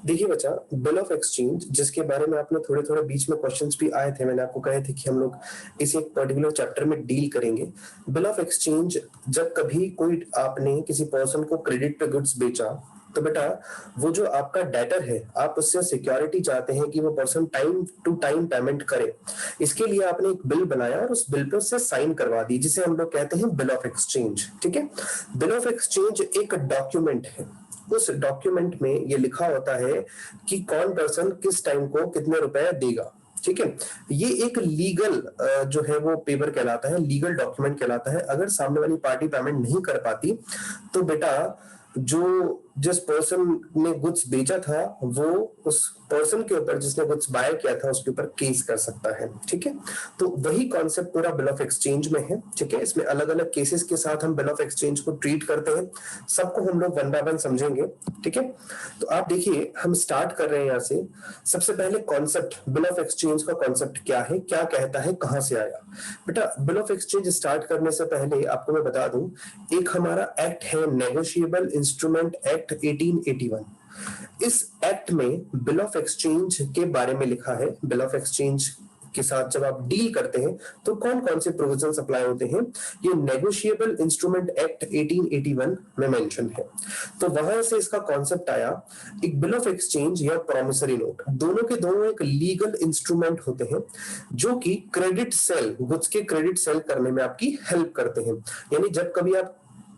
देखिए बच्चा, bill of exchange जिसके बारे में आपने थोड़े थोड़े बीच में क्वेश्चंस भी आए थे, मैंने आपको कहे थे कि हम लोग इसे एक पर्टिकुलर चैप्टर में डील करेंगे। बिल ऑफ एक्सचेंज, जब कभी कोई आपने किसी पर्सन को क्रेडिट पे गुड्स बेचा, तो बेटा वो जो आपका डेटर है, आप उससे सिक्योरिटी चाहते हैं कि वो person time to time payment करे। इसके लिए आपने एक बिल बनाया और उस बिल पे उससे साइन करवा दी, जिसे हम लोग कहते हैं बिल ऑफ एक्सचेंज। ठीक है, बिल ऑफ एक्सचेंज एक डॉक्यूमेंट है। उस डॉक्यूमेंट में ये लिखा होता है कि कौन पर्सन किस टाइम को कितने रुपए देगा। ठीक है, ये एक लीगल जो है वो पेपर कहलाता है, लीगल डॉक्यूमेंट कहलाता है। अगर सामने वाली पार्टी पेमेंट नहीं कर पाती तो बेटा जो जिस पर्सन ने गुड्स बेचा था वो उस पर्सन के ऊपर, जिसने गुड्स बाय किया था, उसके ऊपर केस कर सकता है। ठीक है, तो वही कॉन्सेप्ट पूरा बिल ऑफ एक्सचेंज में है। ठीक है, इसमें अलग अलग केसेस के साथ हम बिल ऑफ एक्सचेंज को ट्रीट करते हैं, सबको हम लोग वन बाय वन समझेंगे। ठीक है, तो आप देखिए हम स्टार्ट कर रहे हैं यहाँ से। सबसे पहले कॉन्सेप्ट, बिल ऑफ एक्सचेंज का कॉन्सेप्ट क्या है, क्या कहता है, कहां से आया। बेटा बिल ऑफ एक्सचेंज स्टार्ट करने से पहले आपको मैं बता दूं, एक हमारा एक्ट है नेगोशिएबल इंस्ट्रूमेंट एक्ट 1881। इस एक्ट में बिल ऑफ एक्सचेंज के बारे में लिखा है। बिल ऑफ एक्सचेंज के साथ जब आप डील करते हैं तो कौन कौन से प्रोविजंस अप्लाई होते हैं, ये नेगोशिएबल इंस्ट्रूमेंट एक्ट 1881 में मेंशन है। तो वहां से इसका कॉन्सेप्ट आया। एक बिल ऑफ एक्सचेंज या प्रॉमिसरी नोट, दोनों के दोनों एक लीगल इंस्ट्रूमेंट होते हैं जो कि क्रेडिट सेल, गुड्स के क्रेडिट सेल करने में आपकी हेल्प करते हैं। यानी जब कभी आप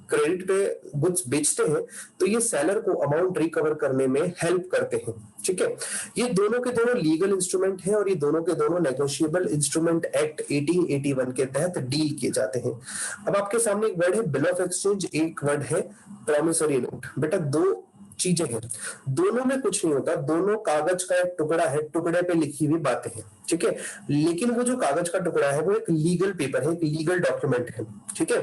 क्रेडिट पे गुड्स बेचते हैं तो ये सेलर को अमाउंट रिकवर करने में हेल्प करते हैं। ठीक है, ये दोनों के दोनों लीगल इंस्ट्रूमेंट हैं और ये दोनों के दोनों नेगोशिएबल इंस्ट्रूमेंट एक्ट 1881 के तहत डील किए जाते हैं। अब आपके सामने एक वर्ड है बिल ऑफ एक्सचेंज, एक वर्ड है प्रॉमिसरी नोट। बेटा दो चीजें हैं, दोनों में कुछ नहीं होता, दोनों कागज का एक टुकड़ा है, टुकड़े पे लिखी हुई बातें हैं। ठीक है, लेकिन वो जो कागज का टुकड़ा है वो एक लीगल पेपर है, एक लीगल डॉक्यूमेंट है। ठीक है,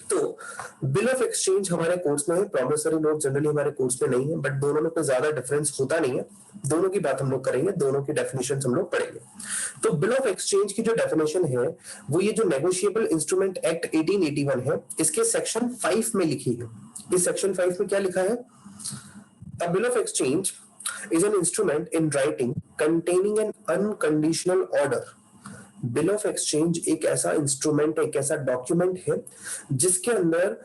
तो बिल ऑफ एक्सचेंज हमारे कोर्स में है, प्रॉमिसरी नोट जनरली हमारे कोर्स में नहीं है, बट दोनों में कोई ज्यादा डिफरेंस होता नहीं है। दोनों की बात हम लोग करेंगे, दोनों की डेफिनेशन हम लोग पढ़ेंगे। तो बिल ऑफ एक्सचेंज की जो डेफिनेशन है वो ये जो नेगोशिएबल इंस्ट्रूमेंट एक्ट 1881 है, इसके सेक्शन 5 में लिखी है। इस सेक्शन 5 में क्या लिखा है, अ bill of exchange is an instrument in writing containing an unconditional order। Bill of exchange एक ऐसा इंस्ट्रूमेंट, एक ऐसा डॉक्यूमेंट है जिसके अंदर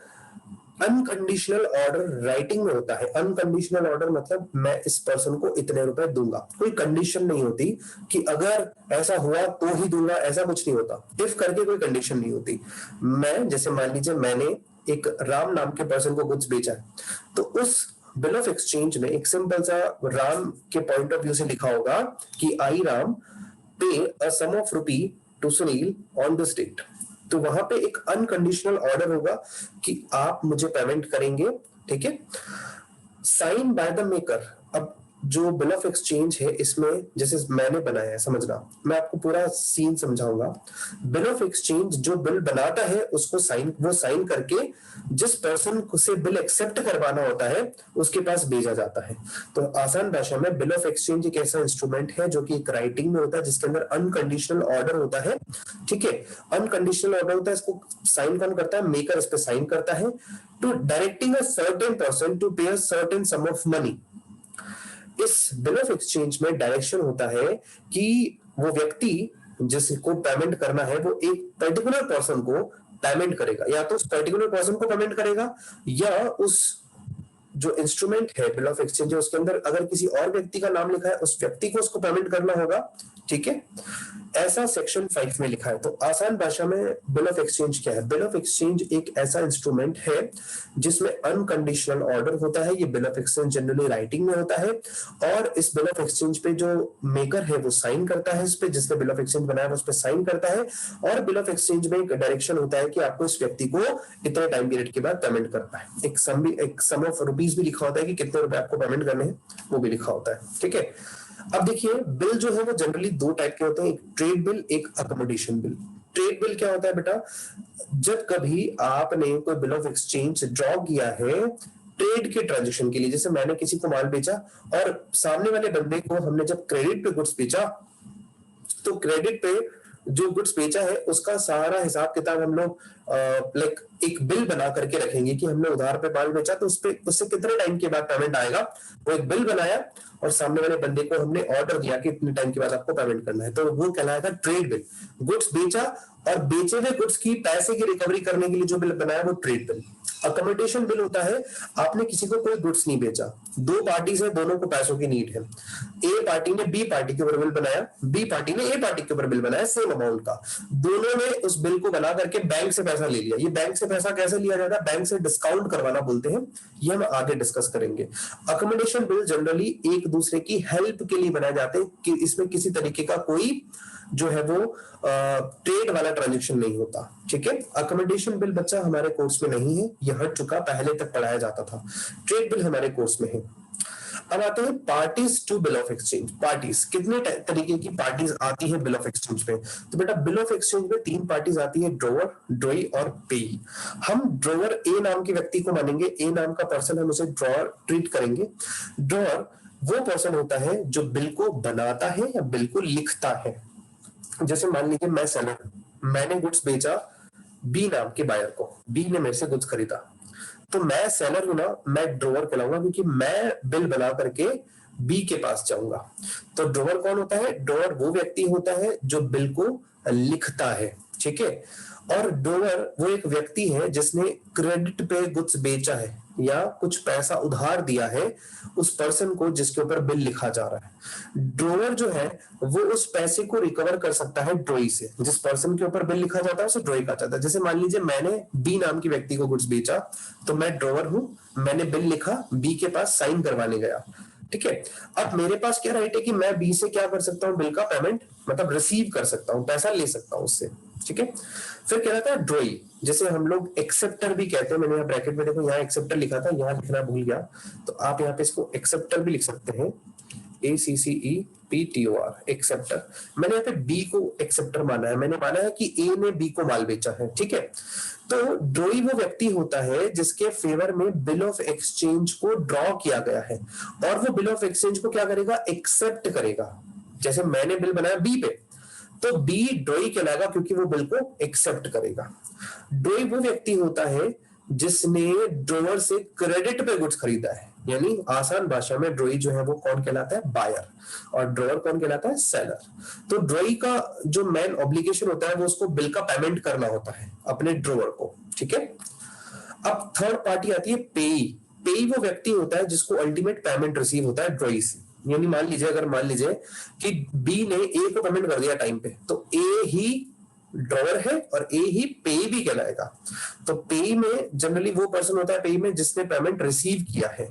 अनकंडीशनल ऑर्डर राइटिंग में होता है। अनकंडीशनल ऑर्डर मतलब मैं इस पर्सन को इतने रुपए दूंगा, कोई कंडीशन नहीं होती कि अगर ऐसा हुआ तो ही दूंगा, ऐसा कुछ नहीं होता। इफ करके कोई कंडीशन नहीं होती। मैं जैसे मान लीजिए मैंने एक राम नाम के पर्सन को गुड्स बेचा है, तो उस बिल ऑफ एक्सचेंज में एक सिंपल सा राम के पॉइंट ऑफ व्यू से लिखा होगा कि I Ram pay a sum of rupee to Sunil on this date. तो वहां पे एक अनकंडीशनल ऑर्डर होगा कि आप मुझे पेमेंट करेंगे। ठीक है, साइन बाय द मेकर। अब जो बिल ऑफ एक्सचेंज है इसमें जैसे मैंने बनाया है, समझना, मैं आपको पूरा सीन समझाऊंगा। बिल ऑफ एक्सचेंज जो बिल बनाता है उसको वो साइन करके जिस पर्सन से बिल एक्सेप्ट करवाना होता है उसके पास भेजा जाता है। तो आसान भाषा में बिल ऑफ एक्सचेंज एक ऐसा इंस्ट्रूमेंट है जो कि एक राइटिंग में होता है, जिसके अंदर अनकंडीशनल ऑर्डर होता है। ठीक है, अनकंडीशनल ऑर्डर होता है, इसको साइन कौन करता है, मेकर इस पे साइन करता है, to directing a certain person to pay a certain sum of money. इस बिल ऑफ एक्सचेंज में डायरेक्शन होता है कि वो व्यक्ति जिसको पेमेंट करना है वो एक पर्टिकुलर पर्सन को पेमेंट करेगा, या तो उस पर्टिकुलर पर्सन को पेमेंट करेगा या उस जो इंस्ट्रूमेंट है बिल ऑफ एक्सचेंज उसके अंदर अगर किसी और व्यक्ति का नाम लिखा है उस व्यक्ति को उसको पेमेंट करना होगा। ठीक है, ऐसा सेक्शन 5 में लिखा है। तो आसान भाषा में बिल ऑफ एक्सचेंज क्या है, बिल ऑफ एक्सचेंज एक ऐसा इंस्ट्रूमेंट है जिसमें अनकंडीशनल ऑर्डर होता है। ये bill of exchange generally writing में होता है और इस बिल ऑफ एक्सचेंज पे जो मेकर है वो साइन करता है, इस पे जिसने बिल ऑफ एक्सचेंज बनाया उस पे साइन करता है। और बिल ऑफ एक्सचेंज में एक डायरेक्शन होता है कि आपको इस व्यक्ति को इतने टाइम पीरियड के बाद पेमेंट करना है। एक सम ऑफ रुपीज भी लिखा होता है कि कितने रुपए आपको पेमेंट करने हैं, वो भी लिखा होता है। ठीक है, अब देखिए बिल जो है वो जनरली दो टाइप के होते हैं, एक ट्रेड बिल, एक अकोमोडेशन बिल। ट्रेड बिल क्या होता है बेटा, जब कभी आपने कोई बिल ऑफ एक्सचेंज ड्रॉ किया है ट्रेड के ट्रांजेक्शन के लिए, जैसे मैंने किसी को माल बेचा और सामने वाले बंदे को हमने जब क्रेडिट पे गुड्स बेचा, तो क्रेडिट पे जो गुड्स बेचा है उसका सारा हिसाब किताब हम लोग लाइक एक बिल बना करके रखेंगे कि हमने उधार पे माल बेचा, तो उससे कितने टाइम के बाद पेमेंट आएगा, वो एक बिल बनाया और सामने वाले बंदे को हमने ऑर्डर दिया कि इतने टाइम के बाद आपको पेमेंट करना है, तो वो कहलाएगा ट्रेड बिल। गुड्स बेचा और बेचे हुए गुड्स की पैसे की रिकवरी करने के लिए जो बिल बनाया वो ट्रेड बिल। अकोमोडेशन बिल होता है, आपने किसी को कोई गुड्स नहीं बेचा, दो पार्टीज है, दोनों को पैसों की नीड है, ए पार्टी ने बी पार्टी के ऊपर बिल बनाया, बी पार्टी ने ए पार्टी के ऊपर बिल बनाया सेम अमाउंट का, दोनों ने उस बिल को बना करके बैंक से पैसा ले लिया। ये बैंक से पैसा कैसे लिया जाता है, बैंक से डिस्काउंट करवाना बोलते हैं, ये हम आगे डिस्कस करेंगे। अकोमोडेशन बिल जनरली एक दूसरे की हेल्प के लिए बनाए जाते हैं कि इसमें किसी तरीके का कोई जो है वो ट्रेड वाला ट्रांजेक्शन नहीं होता, ठीक है। अकोमोडेशन बिल बच्चा हमारे कोर्स में नहीं है, यह हट चुका, पहले तक पढ़ाया जाता था। ट्रेड बिल हमारे कोर्स में है। अब आते हैं parties to bill of exchange. Parties, कितने तरीके की पार्टीज आती है बिल ऑफ एक्सचेंज में, तो बेटा बिल ऑफ एक्सचेंज में तीन पार्टीज आती है, ड्रॉवर, ड्रॉई और पेई। हम ड्रॉवर ए नाम के व्यक्ति को मानेंगे, ए नाम का पर्सन, हम उसे ड्रॉवर ट्रीट करेंगे। ड्रॉवर वो पर्सन होता है जो बिल को बनाता है या बिल को लिखता है। जैसे मान लीजिए मैं सेलर, मैंने गुड्स बेचा बी नाम के बायर को, बी ने मेरे से गुड्स खरीदा, तो मैं सेलर हूं ना, मैं ड्रॉवर कहलाऊंगा क्योंकि मैं बिल बना करके बी के पास जाऊंगा। तो ड्रॉवर कौन होता है, ड्रॉवर वो व्यक्ति होता है जो बिल को लिखता है, ठीक है। और ड्रॉवर वो एक व्यक्ति है जिसने क्रेडिट पे गुड्स बेचा है या कुछ पैसा उधार दिया है उस पर्सन को जिसके ऊपर बिल लिखा जा रहा है। ड्रॉवर जो है वो उस पैसे को रिकवर कर सकता है ड्रॉई से, जिस पर्सन के ऊपर बिल लिखा जाता है उसे ड्रॉई कहा जाता है। जैसे मान लीजिए मैंने बी नाम के व्यक्ति को गुड्स बेचा, तो मैं ड्रॉवर हूं, मैंने बिल लिखा, बी के पास साइन करवाने गया, ठीक है। अब मेरे पास क्या राइट है कि मैं बी से क्या कर सकता हूँ, बिल का पेमेंट मतलब रिसीव कर सकता हूँ, पैसा ले सकता हूँ उससे, ठीक है। फिर क्या रहता है ड्रॉई, जैसे हम लोग एक्सेप्टर भी कहते हैं। मैंने यहाँ ब्रैकेट में देखो, यहाँ एक्सेप्टर लिखा था, यहाँ लिखना भूल गया, तो आप यहाँ पे इसको एक्सेप्टर भी लिख सकते हैं, ACCEPTOR, एक्सेप्टर। मैंने यहाँ पे बी को एक्सेप्टर माना है, मैंने माना है कि ए ने बी को माल बेचा है, ठीक है। तो ड्रॉई वो व्यक्ति होता है जिसके फेवर में बिल ऑफ एक्सचेंज को ड्रॉ किया गया है, और वो बिल ऑफ एक्सचेंज को क्या करेगा, एक्सेप्ट करेगा। जैसे मैंने बिल बनाया बी पे, तो बी ड्रॉई कहलाएगा क्योंकि वो बिल को एक्सेप्ट करेगा। ड्रॉई वो व्यक्ति होता है जिसने ड्रॉवर से क्रेडिट पे गुड्स खरीदा है, यानी आसान भाषा में ड्रॉई जो है वो कौन कहलाता है, बायर, और ड्रॉवर कौन कहलाता है, सेलर। तो ड्रॉई का जो मेन ऑब्लिगेशन होता है वो उसको बिल का पेमेंट करना होता है अपने ड्रॉवर को, ठीक है। अब थर्ड पार्टी आती है पेई। पेई वो व्यक्ति होता है जिसको अल्टीमेट पेमेंट रिसीव होता है ड्रॉई से, यानी मान लीजिए कि बी ने ए को पेमेंट कर दिया टाइम पे, तो ए ही ड्रॉवर है और ए ही पे भी कहलाएगा। तो पे में जनरली वो पर्सन होता है पे में जिसने पेमेंट रिसीव किया है।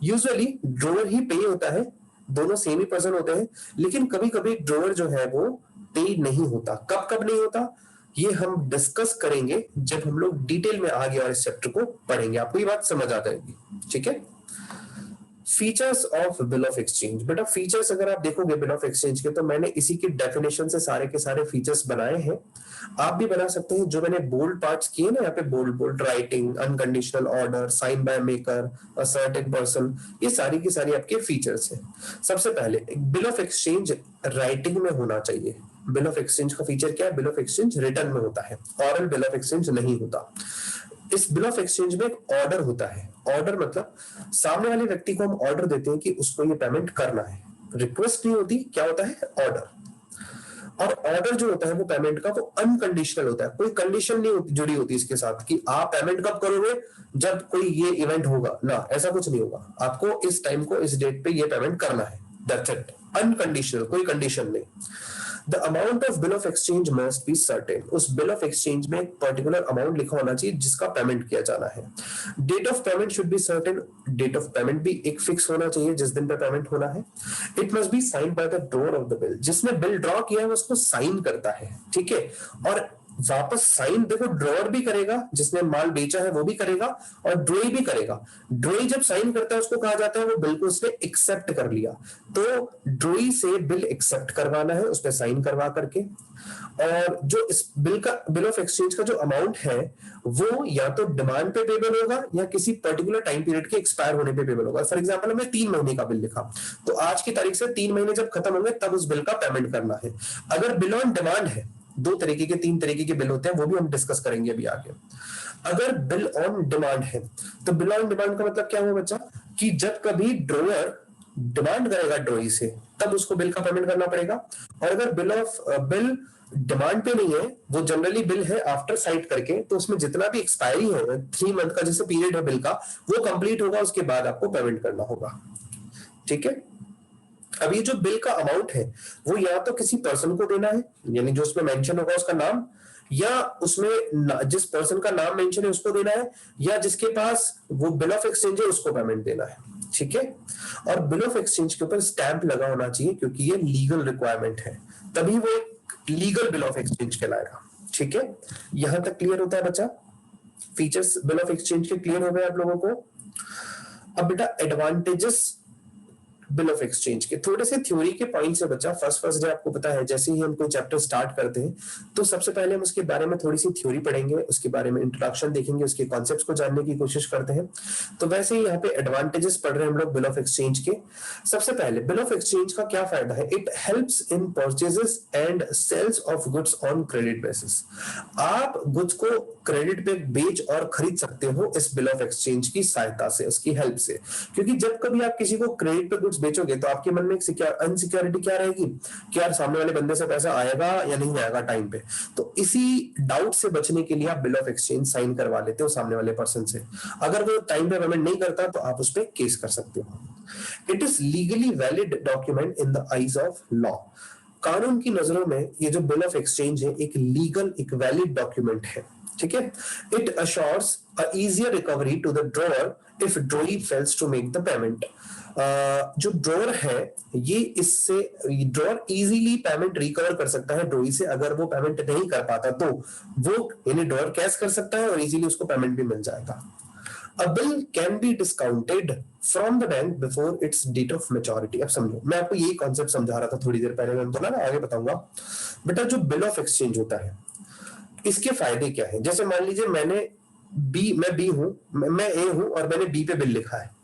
यूजुअली ड्रॉवर ही पे होता है, दोनों सेम ही पर्सन होते हैं, लेकिन कभी कभी ड्रॉवर जो है वो पे नहीं होता। कब कब नहीं होता ये हम डिस्कस करेंगे जब हम लोग डिटेल में आगे और इस चैप्टर को पढ़ेंगे, आपको ये बात समझ आ जाएगी, ठीक है। Features of bill of exchange. बेटा फीचर्स अगर आप देखोगे बिल ऑफ एक्सचेंज के, तो मैंने इसी की डेफिनेशन से सारे के सारे फीचर्स बनाए हैं, आप भी बना सकते हैं। जो मैंने बोल्ड पार्ट्स किए ना यहाँ पे, bold bold writing, unconditional order, sign by maker, a certain person, ये सारी की सारी आपके फीचर्स हैं। सबसे पहले बिल ऑफ एक्सचेंज राइटिंग में होना चाहिए। बिल ऑफ एक्सचेंज का फीचर क्या है, बिल ऑफ एक्सचेंज रिटर्न में होता है, ऑरल बिल ऑफ एक्सचेंज नहीं होता। इस बिल ऑफ एक्सचेंज में एक ऑर्डर होता है। ऑर्डर मतलब सामने वाले व्यक्ति को हम ऑर्डर देते हैं कि उसको ये पेमेंट करना है, रिक्वेस्ट नहीं होती, क्या होता है, ऑर्डर। और ऑर्डर जो होता है वो पेमेंट का वो अनकंडीशनल होता है, कोई कंडीशन नहीं जुड़ी होती इसके साथ कि आप पेमेंट कब करोगे, जब कोई ये इवेंट होगा ना, ऐसा कुछ नहीं होगा। आपको इस टाइम को इस डेट पे ये पेमेंट करना है, दैट्स इट, अनकंडीशनल, कोई कंडीशन नहीं। The amount of bill of exchange must be certain. उस बिल ऑफ एक्सचेंज में एक पर्टिकुलर अमाउंट लिखा होना चाहिए जिसका पेमेंट किया जाना है। Date of payment should be certain. Date of payment भी एक फिक्स होना चाहिए जिस दिन पे पेमेंट होना है। It must be sign by the drawer of the bill. जिसने बिल ड्रॉ किया है उसको साइन करता है, ठीक है। और वापस साइन देखो ड्रॉअर भी करेगा, जिसने माल बेचा है वो भी करेगा, और ड्रॉई भी करेगा। ड्रॉई जब साइन करता है उसको कहा जाता है वो बिल को उसने एक्सेप्ट कर लिया। तो ड्रॉई से बिल एक्सेप्ट करवाना है, उस पर साइन करवा करके। और जो इस बिल ऑफ एक्सचेंज का जो अमाउंट है वो या तो डिमांड पे पेबल होगा या किसी पर्टिकुलर टाइम पीरियड के एक्सपायर होने पे पेबल होगा। फॉर एग्जांपल हमने 3 महीने का बिल लिखा, तो आज की तारीख से 3 महीने जब खत्म होंगे तब उस बिल का पेमेंट करना है। अगर बिल ऑन डिमांड है, 2 तरीके के 3 तरीके के बिल होते हैं, वो भी हम डिस्कस करेंगे अभी आगे। अगर बिल ऑन डिमांड है तो बिल ऑन डिमांड का मतलब क्या हुआ बच्चा, कि जब कभी ड्रॉअर डिमांड करेगा ड्रॉई से तब उसको बिल का पेमेंट करना पड़ेगा। और अगर बिल डिमांड पे नहीं है, वो जनरली बिल है आफ्टर साइट करके, तो उसमें जितना भी एक्सपायरी है 3 मंथ का जैसे पीरियड है बिल का, वो कंप्लीट होगा, उसके बाद आपको पेमेंट करना होगा। ठीक है। अब ये जो बिल का अमाउंट है वो या तो किसी पर्सन को देना है, यानी जो उसमें मेंशन होगा उसका नाम, या उसमें जिस पर्सन का नाम मेंशन है उसको देना है, या जिसके पास वो बिल ऑफ एक्सचेंज है उसको पेमेंट देना है। ठीक है। और बिल ऑफ एक्सचेंज के ऊपर स्टैंप लगा होना चाहिए, क्योंकि ये लीगल रिक्वायरमेंट है, तभी वो एक लीगल बिल ऑफ एक्सचेंज कहलाएगा। ठीक है। यहां तक क्लियर होता है बच्चा? फीचर्स बिल ऑफ एक्सचेंज के क्लियर हो गए आप लोगों को? अब बेटा एडवांटेजेस बिल ऑफ एक्सचेंज के थोड़े से थ्योरी के पॉइंट्स है बच्चा। फर्स्ट डे आपको पता है, जैसे ही हम कोई चैप्टर स्टार्ट करते हैं तो सबसे पहले हम उसके बारे में थोड़ी सी थ्योरी पढ़ेंगे, उसके बारे में इंट्रोडक्शन देखेंगे, उसके कॉन्सेप्ट्स को जानने की कोशिश करते हैं। तो वैसे ही यहाँ पे एडवांटेजेस पढ़ रहे हैं हम लोग बिल ऑफ एक्सचेंज के। सबसे पहले बिल ऑफ एक्सचेंज का क्या फायदा है? It helps in purchases and sales of goods on credit basis. आप गुड्स को क्रेडिट पे बेच और खरीद सकते हो इस बिल ऑफ एक्सचेंज की सहायता से, उसकी हेल्प से। क्योंकि जब कभी आप किसी को क्रेडिट पे गुड्स बेचोगे तो आपके मन में एक अनसिक्योरिटी क्या रहेगी कि यार सामने वाले बंदे से पैसा आएगा या नहीं आएगा टाइम पे। तो इसी डाउट से बचने के लिए आप बिल ऑफ एक्सचेंज साइन करवा लेते हो सामने वाले पर्सन से। अगर वो टाइम पे पेमेंट नहीं करता तो आप उस पर केस कर सकते हो। It is legally valid document in the eyes of law. कानून की नजरों में ये जो बिल ऑफ एक्सचेंज है एक लीगल, एक वैलिड डॉक्यूमेंट है। ठीक है। It assures a easier recovery to the drawer if drawee fails to make the payment. जो ड्रॉअर है ये इससे ड्रॉअर इजीली पेमेंट रिकवर कर सकता है ड्रॉई से। अगर वो पेमेंट नहीं कर पाता तो वो यानी ड्रॉअर कैश कर सकता है और इजीली उसको पेमेंट भी मिल जाएगा। A bill can be discounted from the bank before its date of maturity। अब समझो, मैं आपको यही कॉन्सेप्ट समझा रहा था थोड़ी देर पहले, मैंने बोला ना आगे बताऊंगा। बेटा जो बिल ऑफ एक्सचेंज होता है इसके फायदे क्या है? जैसे मान लीजिए मैं बी हूं, मैं ए हूं और मैंने बी पे बिल लिखा है।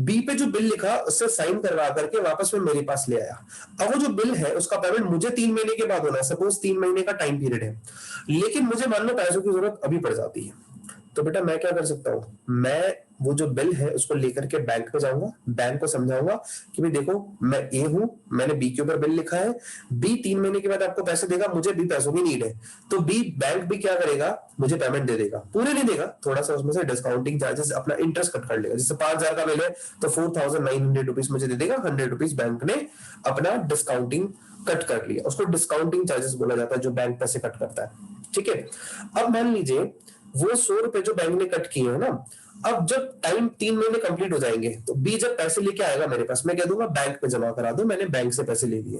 बी पे जो बिल लिखा उससे साइन करवा करके वापस में मेरे पास ले आया। अब वो जो बिल है उसका पेमेंट मुझे 3 महीने के बाद होना है, सपोज 3 महीने का टाइम पीरियड है, लेकिन मुझे मान लो पैसों की जरूरत अभी पड़ जाती है। तो बेटा मैं क्या कर सकता हूँ, मैं वो जो बिल है उसको लेकर के बैंक पे जाऊंगा, बैंक को समझाऊंगा कि भाई देखो मैं ए हूं, मैंने बी के ऊपर बिल लिखा है, बी 3 महीने के बाद आपको पैसे देगा, मुझे बी पैसों की नीड है। तो बी बैंक भी क्या करेगा, मुझे पेमेंट दे देगा, पूरे नहीं देगा, थोड़ा सा उसमें से डिस्काउंटिंग चार्जेस अपना इंटरेस्ट कट कर लेगा। जैसे 5,000 का बिल है तो 4,900 रुपीज मुझे दे देगा, 100 रुपीज बैंक ने अपना डिस्काउंटिंग कट कर लिया। उसको डिस्काउंटिंग चार्जेस बोला जाता है जो बैंक पैसे कट करता है। ठीक है। अब मान लीजिए वो 100 रुपए जो बैंक ने कट किए हैं ना, अब जब टाइम 3 महीने कंप्लीट हो जाएंगे तो बी जब पैसे लेके आएगा मेरे पास, मैं कह दूंगा बैंक में जमा करा दो, मैंने बैंक से पैसे ले लिए।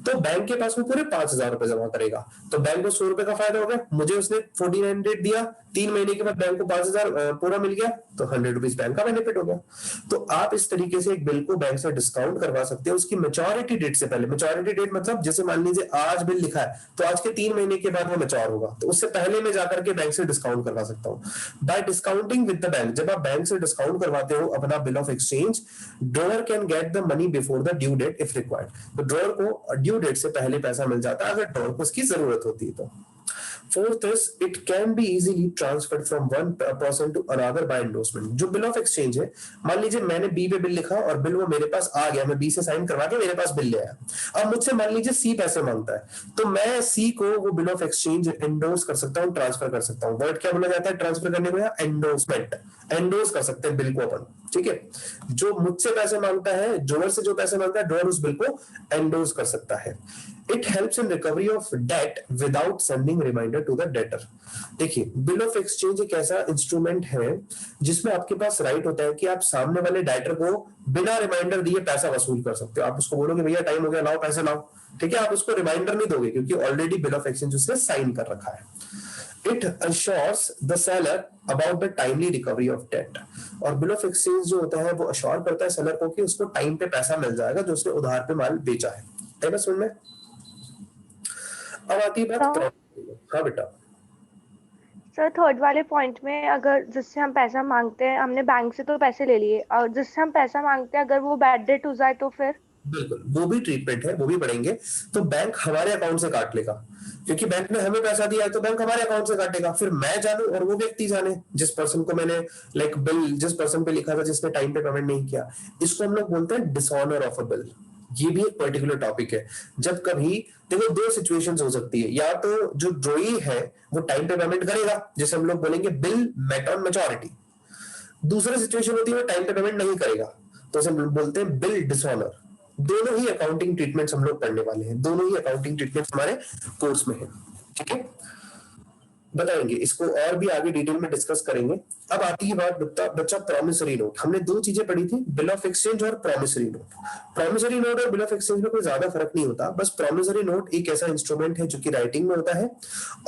तो बैंक के पास वो पूरे 5,000 रुपए जमा करेगा। तो बैंक को 100 रुपए का फायदा हो गया, मुझे उसने 1400 दिया, 3 महीने के बाद बैंक को 5,000 पूरा मिल गया, तो 100 रुपीज बैंक का बेनिफिट हो गया। तो आप इस तरीके से एक बिल को बैंक से डिस्काउंट करवा सकते हो उसकी मेच्योरिटी डेट से पहले। मेच्योरिटी डेट मतलब जैसे मान लीजिए आज बिल लिखा है तो आज के 3 महीने के बाद वो मेच्योर होगा, तो उससे पहले मैं जाकर के बैंक से डिस्काउंट करवा सकता हूँ। By discounting with the bank, जब आप बैंक से डिस्काउंट करवाते हो अपना bill of exchange, drawer can get the money before the due date if required. तो ड्रॉअर को ड्यू डेट से पहले पैसा मिल जाता है अगर ड्रॉअर को उसकी जरूरत होती है तो। Fourth is it can be easily transferred from one person to another by endorsement। जो बिल ऑफ एक्सचेंज है, मान लीजिए मैंने बी पे बिल लिखा और बिल वो मेरे पास आ गया, मैं बी से साइन करवा के मेरे पास बिल ले आया। अब मुझसे मान लीजिए सी पैसे मांगता है तो मैं सी को वो बिल ऑफ एक्सचेंज एंडोर्स कर सकता हूँ, ट्रांसफर कर सकता हूँ। वर्ड क्या बोला जाता है ट्रांसफर करने को? एंडोर्समेंट। एंडोर्स कर सकते हैं बिल को अपन। ठीक है। जो मुझसे पैसे मांगता है, ड्रॉअर से जो पैसे मांगता है, ड्रॉअर उस बिल को एंडोर्स कर सकता है। It helps in recovery of debt without sending reminder to the debtor. देखिए बिल ऑफ एक्सचेंज एक ऐसा इंस्ट्रूमेंट है जिसमें आपके पास राइट होता है कि आप सामने वाले डेटर को बिना रिमाइंडर दिए पैसा वसूल कर सकते हो। आप उसको बोलोगे भैया टाइम हो गया, लाओ पैसे लाओ, ठीक है, आप उसको रिमाइंडर नहीं दोगे क्योंकि ऑलरेडी बिल ऑफ एक्सचेंज उसने साइन कर रखा है। It assures the seller about the timely recovery of debt. और बिल ऑफ एक्सचेंज जो होता है वो अश्योर करता है सेलर को कि उसको टाइम पे पैसा मिल जाएगा जो उसने उधार पे माल बेचा है ना? समझ में? अब आती है बात। हाँ बेटा। सर थर्ड वाले पॉइंट में अगर जिससे हम पैसा मांगते हैं, हमने बैंक से तो पैसे ले लिए और जिससे हम पैसा मांगते हैं अगर वो बैड डेट हो जाए तो फिर बिल्कुल, वो भी ट्रीटमेंट है, वो भी पढ़ेंगे। तो बैंक हमारे अकाउंट से काट लेगा, क्योंकि बैंक ने हमें पैसा दिया है तो बैंक हमारे अकाउंट से काटेगा। फिर मैं जानूं और वो व्यक्ति जाने, जिस पर्सन को मैंने लाइक बिल जिस पर्सन पे लिखा था जिसने टाइम पे पेमेंट नहीं किया, इसको हम लोग बोलते हैं डिसऑनर ऑफ अ बिल। ये भी एक पर्टिकुलर टॉपिक है। जब कभी देखो दो सिचुएशंस हो सकती है, या तो जो ड्रॉई है वो टाइम पे पेमेंट करेगा, जैसे हम लोग बोलेंगे बिल मेट ऑन मैच्योरिटी। दूसरी सिचुएशन होती है वो टाइम पे पेमेंट नहीं करेगा, तो उसे हम बोलते हैं बिल डिसऑनर। दोनों ही अकाउंटिंग ट्रीटमेंट्स हम लोग पढ़ने वाले हैं, दोनों ही अकाउंटिंग ट्रीटमेंट्स हमारे कोर्स में है। ठीक है, बताएंगे इसको और भी आगे डिटेल में डिस्कस करेंगे। अब आती है बात बच्चा प्रॉमिसरी नोट। हमने दो चीजें पढ़ी थी, बिल ऑफ एक्सचेंज और प्रॉमिसरी नोट। प्रॉमिसरी नोट और बिल ऑफ एक्सचेंज में कोई ज्यादा फर्क नहीं होता, बस प्रॉमिसरी नोट एक ऐसा इंस्ट्रूमेंट है जो कि राइटिंग में होता है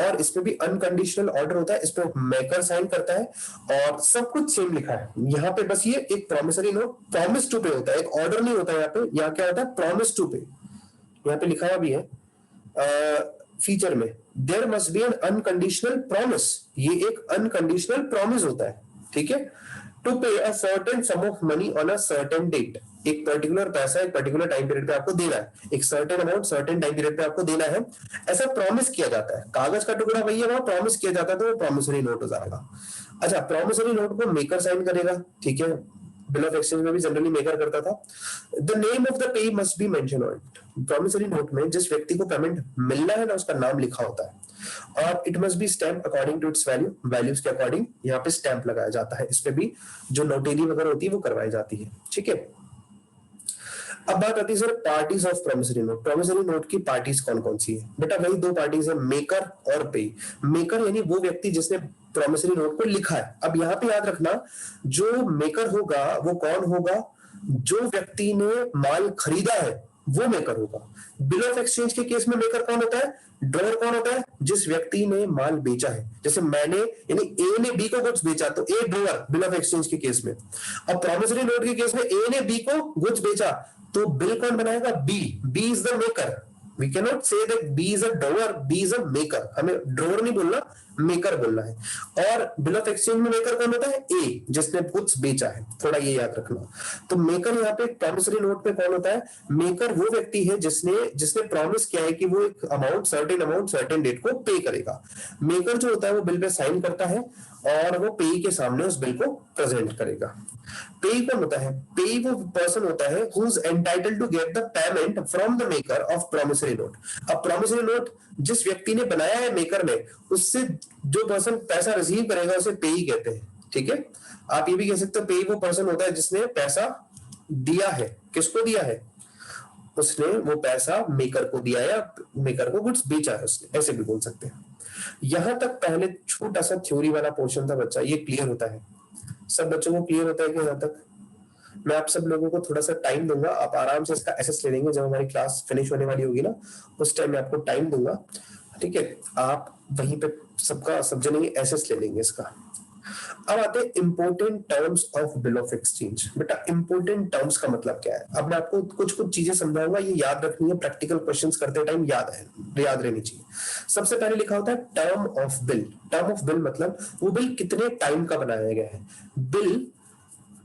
और इसमें भी अनकंडीशनल ऑर्डर होता है, इसमें मेकर साइन करता है और सब कुछ सेम लिखा है। यहाँ पे बस ये एक प्रॉमिसरी नोट प्रॉमिस टू पे होता है, एक ऑर्डर नहीं होता है। यहाँ पे यहाँ क्या होता है, प्रॉमिस टू पे। यहाँ पे लिखा हुआ भी है फीचर में, there must be an unconditional promise. ये एक अनकंडीशनल प्रॉमिस होता है, ठीक है। To pay a certain sum of money on a certain date, एक पर्टिकुलर पैसा एक पर्टिकुलर टाइम पीरियड पे आपको देना है, एक certain amount certain time period पे आपको देना है, ऐसा प्रॉमिस किया जाता है। कागज का टुकड़ा वही है, वहां प्रॉमिस किया जाता है, तो वो प्रॉमिसरी नोट हो जाएगा। अच्छा, प्रॉमिसरी नोट को मेकर साइन करेगा, ठीक है। बिल ऑफ एक्सचेंज में भी जनरली मेकर करता था। The name of the pay must be mention on it. Promissory note में जिस व्यक्ति को पेमेंट मिलना है ना, उसका नाम लिखा होता है और it must be stamp according to its value, values के अकॉर्डिंग यहाँ पे स्टैंप लगाया जाता है। इस पे भी जो नोटेरी वगैरह होती है वो करवाई जाती है, ठीक है। अब बात आती है sir parties of promissory note. Promissory note की पार्टीज कौन कौन सी है? बेटा वही दो पार्टीज है, मेकर और पे। मेकर यानी वो व्यक्ति जिसने प्रॉमिसरी नोट को लिखा है। अब यहाँ पे याद रखना, जो मेकर होगा वो कौन होगा? जो व्यक्ति ने माल खरीदा है वो मेकर होगा। बिल ऑफ एक्सचेंज के केस में मेकर कौन होता है? ड्रॉअर कौन होता है? जिस व्यक्ति ने माल बेचा है। जैसे मैंने यानी ए ने बी को गुड्स बेचा तो ए ड्रॉअर बिल ऑफ एक्सचेंज के केस में। अब प्रॉमिसरी नोट के केस में ए ने बी को गुड्स बेचा तो बिल कौन बनाएगा? B. B is the maker. We can not say that B is a drawer, B is a maker. हमें ड्रॉअर नहीं बोलना, मेकर बोलना है। और बिल ऑफ एक्सचेंज में मेकर कौन होता है? ए, जिसने कुछ बेचा है। थोड़ा ये याद रखना। तो मेकर यहाँ पे प्रॉमिसरी नोट पे कौन होता है? मेकर वो व्यक्ति है जिसने प्रॉमिस किया है कि वो एक अमाउंट सर्टेन डेट को पे करेगा। मेकर जो होता है वो बिल पे साइन करता है और वो पेई के सामने उस बिल को प्रेजेंट करेगा। पेई कौन होता है? पेई वो पर्सन होता है who is entitled to get the payment from the maker of promissory note. अब प्रॉमिसरी नोट जिस व्यक्ति ने बनाया है मेकर ने, उससे जो पर्सन पैसा रिसीव करेगा उसे पेई कहते हैं, ठीक है। आप ये भी कह सकते हो पेई वो पर्सन होता है जिसने पैसा दिया है। किसको दिया है? उसने वो पैसा मेकर को दिया है या मेकर को गुड्स बेचा है उसने, ऐसे भी बोल सकते हैं। यहां तक पहले छोटा सा थ्योरी वाला पोर्शन था बच्चा, ये क्लियर होता है? सब बच्चों को क्लियर होता है कि यहां तक? मैं आप सब लोगों को थोड़ा सा टाइम दूंगा, आप आराम से इसका एसेस ले लेंगे। जब हमारी क्लास फिनिश होने वाली होगी ना, उस टाइम मैं आपको टाइम दूंगा, ठीक है। आप वहीं पे सबका सब जने एसेस ले लेंगे इसका। अब आते हैं important terms of bill of exchange. बेटा इंपोर्टेंट टर्म्स का मतलब क्या है? अब मैं आपको कुछ कुछ चीजें समझाऊंगा, ये याद रखनी है, प्रैक्टिकल क्वेश्चंस करते टाइम याद रहनी चाहिए। सबसे पहले लिखा होता है term of bill. Term of bill मतलब वो बिल कितने टाइम का बनाया गया है। बिल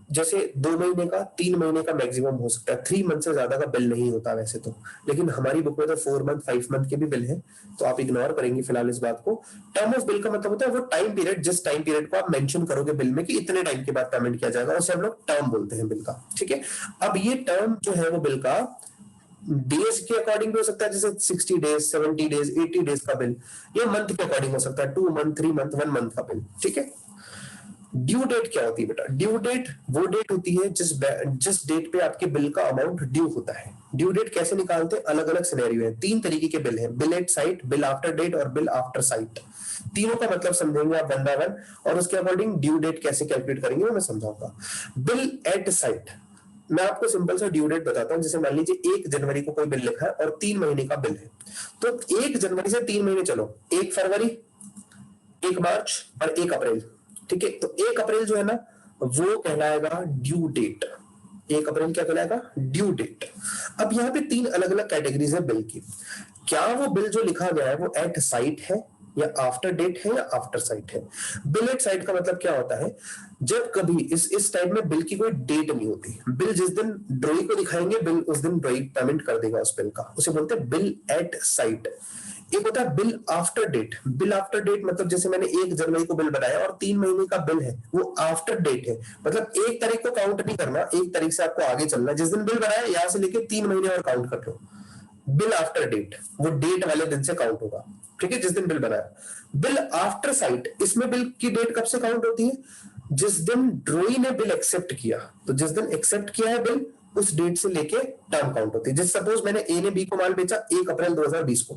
जैसे 2 महीने का, 3 महीने का मैक्सिमम हो सकता है, 3 मंथ से ज्यादा का बिल नहीं होता वैसे तो, लेकिन हमारी बुक में तो 4 मंथ 5 मंथ के भी बिल है, तो आप इग्नोर करेंगे फिलहाल इस बात को। टर्म ऑफ बिल का मतलब होता है वो टाइम पीरियड, जिस टाइम पीरियड को आप मेंशन करोगे बिल में कि इतने टाइम के बाद पेमेंट किया जाएगा, उसे हम लोग टर्म बोलते हैं बिल का, ठीक है। अब ये टर्म जो है वो बिल का डेज के अकॉर्डिंग भी हो सकता है, जैसे 60 डेज, 70 डेज, 80 डेज का बिल, या मंथ के अकॉर्डिंग हो सकता है, 2 मंथ, 3 मंथ, 1 मंथ का बिल, ठीक है। ड्यू डेट क्या होती है बेटा? ड्यू डेट वो डेट होती है जिस डेट पे आपके बिल का अमाउंट ड्यू होता है। ड्यू डेट कैसे निकालते हैं? अलग अलग सिनेरियो है। 3 तरीके के बिल हैं, bill at sight, bill after date और बिल आफ्टर साइट। तीनों का मतलब समझेंगे आप वन बाय वन, और उसके अकॉर्डिंग ड्यू डेट कैसे कैलकुलेट करेंगे वो मैं समझाऊंगा। बिल एट साइट, मैं आपको सिंपल सा ड्यू डेट बताता हूं। जैसे मान लीजिए 1 जनवरी को कोई बिल लिखा है और 3 महीने का बिल है, तो 1 जनवरी से 3 महीने चलो, 1 फरवरी, 1 मार्च और 1 अप्रैल, ठीक है। तो 1 अप्रैल जो है ना वो कहलाएगा ड्यू डेट। 1 अप्रैल क्या कहलाएगा? Due date. अब यहाँ पे 3 अलग अलग कैटेगरीज है बिल की। क्या वो बिल जो लिखा गया है वो एट साइट है, या आफ्टर डेट है या आफ्टर साइट है। बिल एट साइट का मतलब क्या होता है, जब कभी इस टाइप में बिल की कोई डेट नहीं होती, बिल जिस दिन ड्रॉई को दिखाएंगे बिल उस दिन ड्रॉई पेमेंट कर देगा उस बिल का, उसे बोलते हैं बिल एट साइट। एक होता है bill after date. Bill after date मतलब जैसे मैंने 1 जनवरी को बिल बनाया और 3 महीने का बिल है, वो आफ्टर डेट है, मतलब 1 तारीख को काउंट नहीं करना, 1 तारीख से आपको आगे चलना, जिस दिन बिल बनाया यहां से लेके 3 महीने और काउंट कर लो। बिल आफ्टर डेट वो डेट वाले दिन से काउंट होगा, ठीक है, जिस दिन बिल बनाया। बिल आफ्टर साइट, इसमें बिल की डेट कब से काउंट होती है, जिस दिन ड्रॉई ने बिल एक्सेप्ट किया, तो जिस दिन एक्सेप्ट किया है बिल उस डेट से लेके टर्म काउंट होती है। जैसे सपोज मैंने ए ने बी को माल बेचा 1 अप्रैल 2020 को,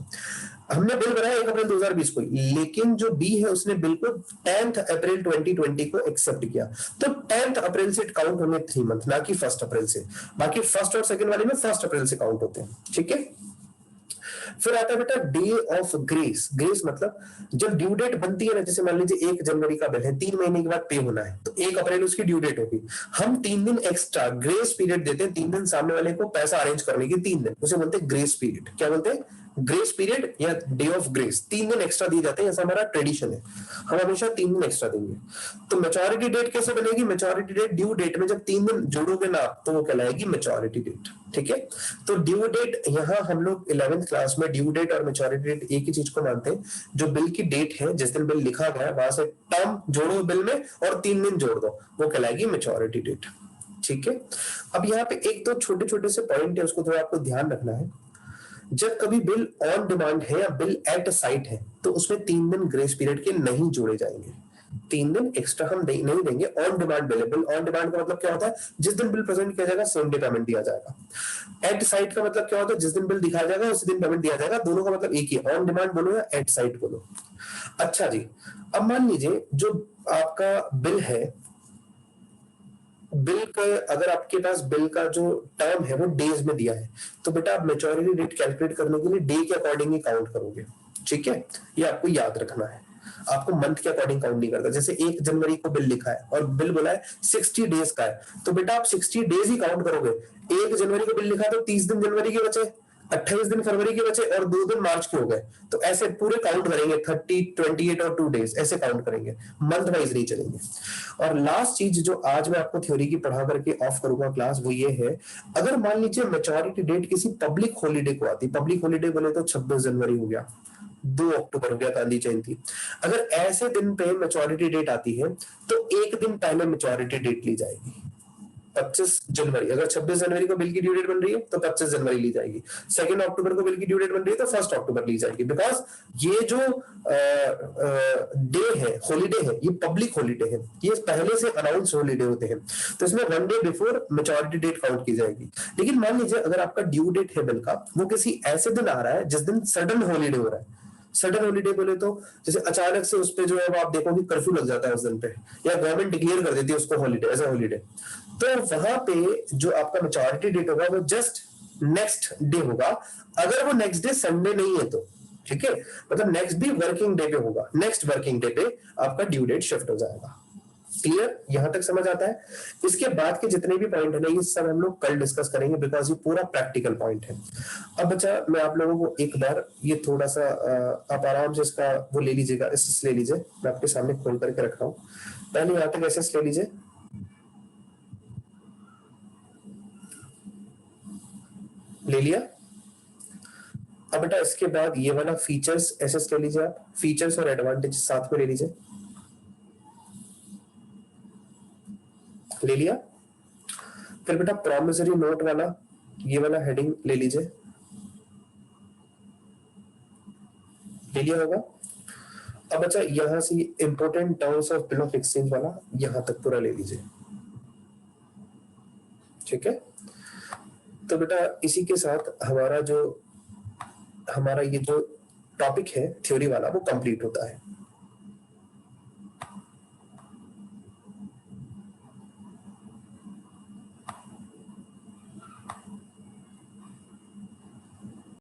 हमने बिल बनाया 1 अप्रैल 2020 को, लेकिन जो बी है उसने बिल को 10 अप्रैल 2020 को एक्सेप्ट किया, तो 10 अप्रैल से काउंट होंगे 3 मंथ, ना कि 1 अप्रैल से। बाकी फर्स्ट और सेकंड वाले में 1 अप्रैल से काउंट होते हैं, ठीक है। फिर आता है बेटा डे ऑफ ग्रेस। ग्रेस मतलब जब ड्यू डेट बनती है ना, जैसे मान लीजिए 1 जनवरी का बिल है, 3 महीने के बाद पे होना है, तो 1 अप्रैल उसकी ड्यू डेट होगी, हम 3 दिन एक्स्ट्रा ग्रेस पीरियड देते हैं, 3 दिन सामने वाले को पैसा अरेंज करने की, 3 दिन, उसे बोलते हैं ग्रेस पीरियड। क्या बोलते हैं, ग्रेस पीरियड या डे ऑफ ग्रेस। 3 दिन एक्स्ट्रा दिए जाते हैं, ऐसा हमारा ट्रेडिशन है, हम हमेशा 3 दिन एक्स्ट्रा देंगे। तो मेच्योरिटी डेट कैसे बनेगी, मेच्योरिटी डेट ड्यू डेट में जब 3 दिन जोड़ोगे ना तो वो कहलाएगी मेच्योरिटी डेट, ठीक है। तो ड्यू डेट, यहाँ हम लोग 11th क्लास में ड्यू डेट और मेच्योरिटी डेट एक ही चीज को मानते हैं, जो बिल की डेट है जिस दिन बिल लिखा गया वहां से टर्म जोड़ो बिल में और 3 दिन जोड़ दो, वो कहलाएगी मेच्योरिटी डेट, ठीक है। अब यहाँ पे एक दो छोटे छोटे से पॉइंट है, उसको थोड़ा आपको ध्यान रखना है। जब कभी बिल ऑन डिमांड है या बिल एट साइट है तो उसमें 3 दिन ग्रेस पीरियड के नहीं जोड़े जाएंगे, 3 दिन एक्स्ट्रा हम नहीं देंगे। ऑन डिमांड बिल है, बिल ऑन डिमांड का मतलब क्या होता है, जिस दिन बिल प्रेजेंट किया जाएगा सेम डे पेमेंट दिया जाएगा। एट साइट का मतलब क्या होता है, जिस दिन बिल दिखाया जाएगा उसी दिन पेमेंट दिया जाएगा, दोनों का मतलब एक ही, ऑन डिमांड बोलो या एट साइट बोलो। अच्छा जी, अब मान लीजिए जो आपका बिल है, बिल का अगर आपके पास बिल का जो टर्म है वो डेज में दिया है, तो बेटा आप मेच्योरिटी डेट कैलकुलेट करने के लिए डे के अकॉर्डिंग ही काउंट करोगे, ठीक है। ये आपको याद रखना है, आपको मंथ के अकॉर्डिंग काउंट नहीं करता। जैसे 1 जनवरी को बिल लिखा है और बिल बोला है 60 डेज का है, तो बेटा आप 60 डेज ही काउंट करोगे। 1 जनवरी को बिल लिखा तो 30 दिन जनवरी के बचे, 28 दिन फरवरी के बचे और 2 दिन मार्च के हो गए, तो ऐसे पूरे काउंट करेंगे, 30, 28 और 2 डेज ऐसे काउंट करेंगे, मंथ वाइज नहीं चलेंगे। और लास्ट चीज जो आज मैं आपको थ्योरी की पढ़ा करके ऑफ करूंगा क्लास, वो ये है, अगर मान लीजिए मेच्योरिटी डेट किसी पब्लिक हॉलीडे को आती, पब्लिक हॉलीडे बोले तो 26 जनवरी हो गया, 2 अक्टूबर हो गया गांधी जयंती, अगर ऐसे दिन पे मेच्योरिटी डेट आती है तो एक दिन पहले मेच्योरिटी डेट ली जाएगी। 25 जनवरी, अगर 26 जनवरी को बिल की ड्यू डेट बन रही है तो 25 जनवरी ली जाएगी। 2 अक्टूबर को बिल की ड्यू डेट बन रही है तो 1 अक्टूबर ली जाएगी, बिकॉज ये जो डे है, हॉलीडे है, ये पब्लिक हॉलीडे है, ये पहले से अनाउंस हॉलीडे होते हैं, तो इसमें 1 day before maturity date count की जाएगी। लेकिन मान लीजिए अगर आपका ड्यू डेट है बिल का, वो किसी ऐसे दिन आ रहा है जिस दिन सडन हॉलीडे हो रहा है। सडन हॉलीडे बोले तो जैसे अचानक से उस पे जो है वो आप देखो कि कर्फ्यू लग जाता है उस दिन पे, या गवर्नमेंट डिक्लेयर कर देती है उसको हॉलीडे, एज अ हॉलीडे, तो वहां पे जो आपका मेच्योरिटी डेट होगा वो जस्ट नेक्स्ट डे होगा, अगर वो नेक्स्ट डे संडे नहीं है तो, ठीक है, मतलब नेक्स्ट भी वर्किंग डे पे होगा, नेक्स्ट वर्किंग डे पे आपका ड्यू डेट शिफ्ट हो जाएगा। क्लियर, यहां तक समझ आता है। इसके बाद के जितने भी पॉइंट है ना, ये सब हम लोग कल डिस्कस करेंगे, बिकॉज ये पूरा प्रैक्टिकल पॉइंट है। अब बच्चा मैं आप लोगों को एक बार ये थोड़ा सा आप आराम से इसका वो ले लीजिएगा, एसएस ले लीजिए, मैं आपके सामने खोल करके रख रहा हूँ। पहले यहाँ तक एसएस ले लीजिए, ले लिया। अब बेटा इसके बाद ये वाला फीचर्स एसएस ले लीजिए, आप फीचर्स और एडवांटेज साथ में ले लीजिए, ले लिया। फिर बेटा प्रॉमिसरी नोट वाला ये वाला हेडिंग ले लीजिए, ले लिया होगा। अब अच्छा यहां से important terms of bill of exchange वाला यहां तक पूरा ले लीजिए, ठीक है। तो बेटा इसी के साथ हमारा ये जो टॉपिक है थ्योरी वाला वो कंप्लीट होता है।